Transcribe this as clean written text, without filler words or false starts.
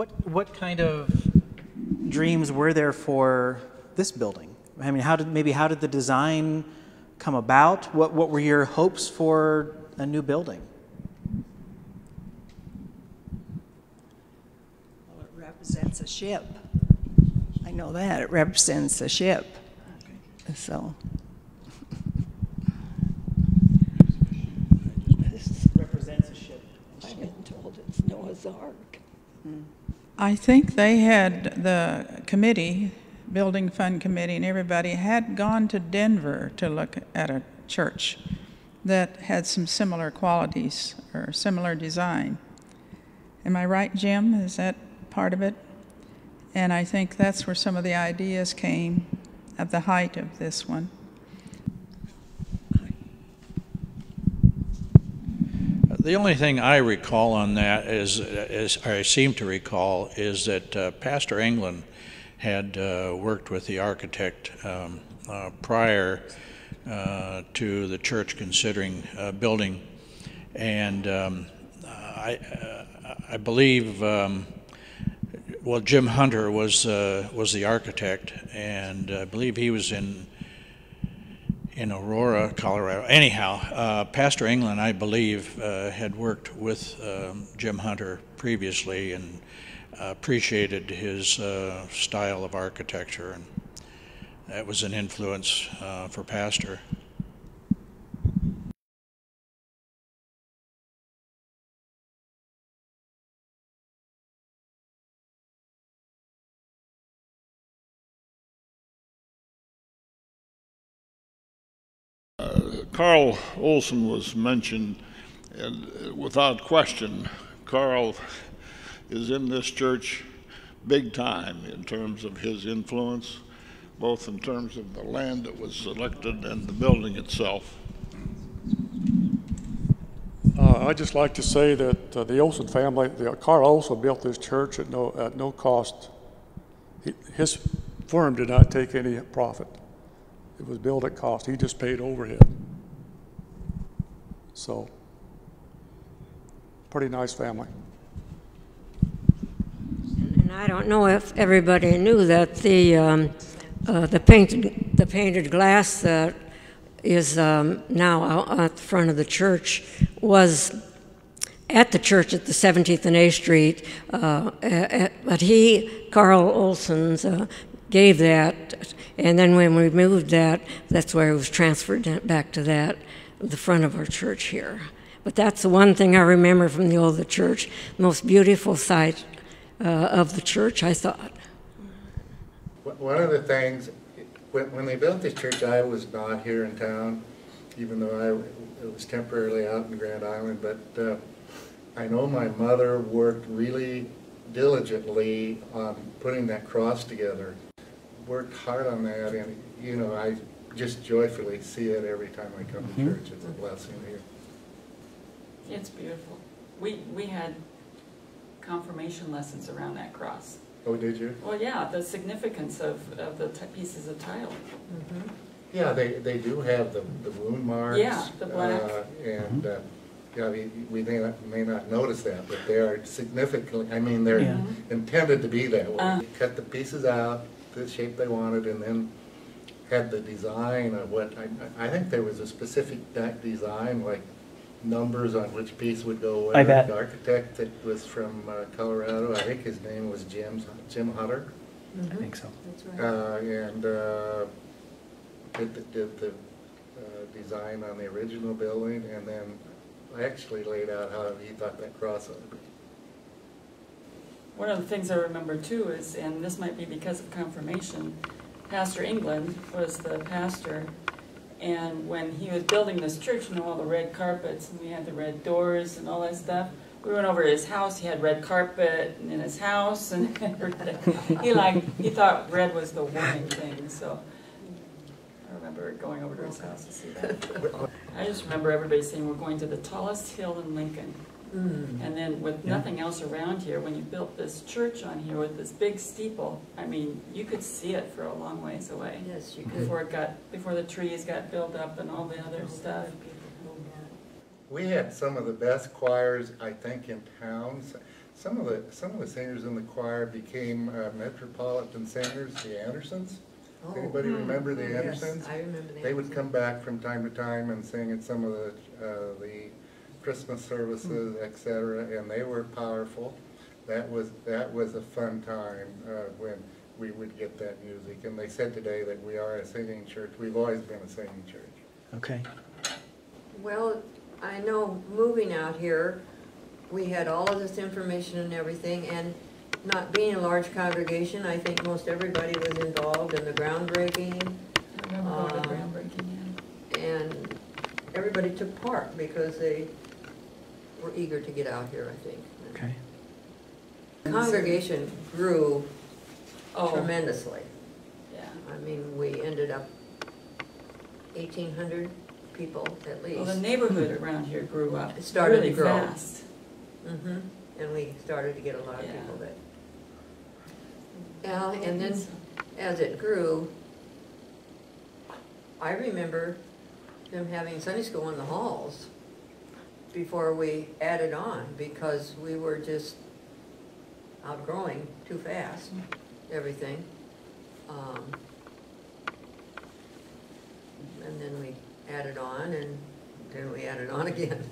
What kind of dreams were there for this building? I mean, how did the design come about? What were your hopes for a new building? Well, it represents a ship. I know that. It represents a ship. Okay. So. This represents a ship. I've been told it's Noah's Ark. I think they had the committee, building fund committee, and everybody had gone to Denver to look at a church that had some similar qualities or similar design. Am I right, Jim? Is that part of it? And I think that's where some of the ideas came at the height of this one. The only thing I recall on that is or I seem to recall, is that Pastor England had worked with the architect prior to the church considering building, and I believe well, Jim Hunter was the architect, and I believe he was in Aurora, Colorado. Anyhow, Pastor England, I believe, had worked with Jim Hunter previously and appreciated his style of architecture, and that was an influence for Pastor. Carl Olson was mentioned, and without question, Carl is in this church big time in terms of his influence, both in terms of the land that was selected and the building itself. I'd just like to say that the Olson family, Carl also built this church at no cost. His firm did not take any profit. It was built at cost. He just paid overhead. So, pretty nice family. And I don't know if everybody knew that the painted glass that is now out at the front of the church was at the church at the 17th and A Street, but Carl Olson's, gave that, and then when we moved that, that's where it was transferred back to the front of our church here. But that's the one thing I remember from the old church, most beautiful sight of the church, I thought. One of the things, when they built this church, I was not here in town, even though I was temporarily out in Grand Island, but I know my mother worked really diligently on putting that cross together. Worked hard on that, and you know, I just joyfully see it every time I come to church. It's a blessing here. It's beautiful. We had confirmation lessons around that cross. Oh, did you? Well, yeah, the significance of the pieces of tile. Yeah, they do have the wound marks. Yeah, the black. And yeah, we may not notice that, but they are significantly. I mean, they're intended to be that way. Cut the pieces out the shape they wanted, and then had the design of what I think there was a specific design, like numbers on which piece would go where. I bet. The architect that was from Colorado, I think his name was Jim Hunter. I think so. That's right. And did the design on the original building, and then actually laid out how he thought that cross ought to be. One of the things I remember too is, and this might be because of confirmation, Pastor England was the pastor, and when he was building this church, you know, all the red carpets, and we had the red doors and all that stuff, we went over to his house. He had red carpet in his house, and he thought red was the winning thing. So I remember going over to his house to see that. I just remember everybody saying, we're going to the tallest hill in Lincoln. And then with nothing else around here, when you built this church on here with this big steeple, I mean, you could see it for a long ways away. Yes, you could. Before the trees got built up and all the other stuff. We had some of the best choirs, I think, in town. some of the singers in the choir became metropolitan singers, the Andersons. Oh. Anybody remember the Yes, Andersons? I remember the They would Andersons. come back from time to time and sing at some of the Christmas services, etc., and they were powerful. That was a fun time when we would get that music. And they said today that we are a singing church. We've always been a singing church. Okay. Well, I know moving out here, we had all of this information and everything, and not being a large congregation, I think most everybody was involved in the groundbreaking. I remember going to groundbreaking, yeah. And everybody took part because they were eager to get out here, I think. Okay. The congregation grew Oh, tremendously. yeah. I mean, we ended up 1,800 people at least. Well, the neighborhood around here grew up It started to really grow. fast. Mm-hmm. And we started to get a lot of Yeah. people that. Yeah, and then as it grew, I remember them having Sunday school in the halls before we added on because we were just outgrowing too fast, everything. And then we added on and then we added on again.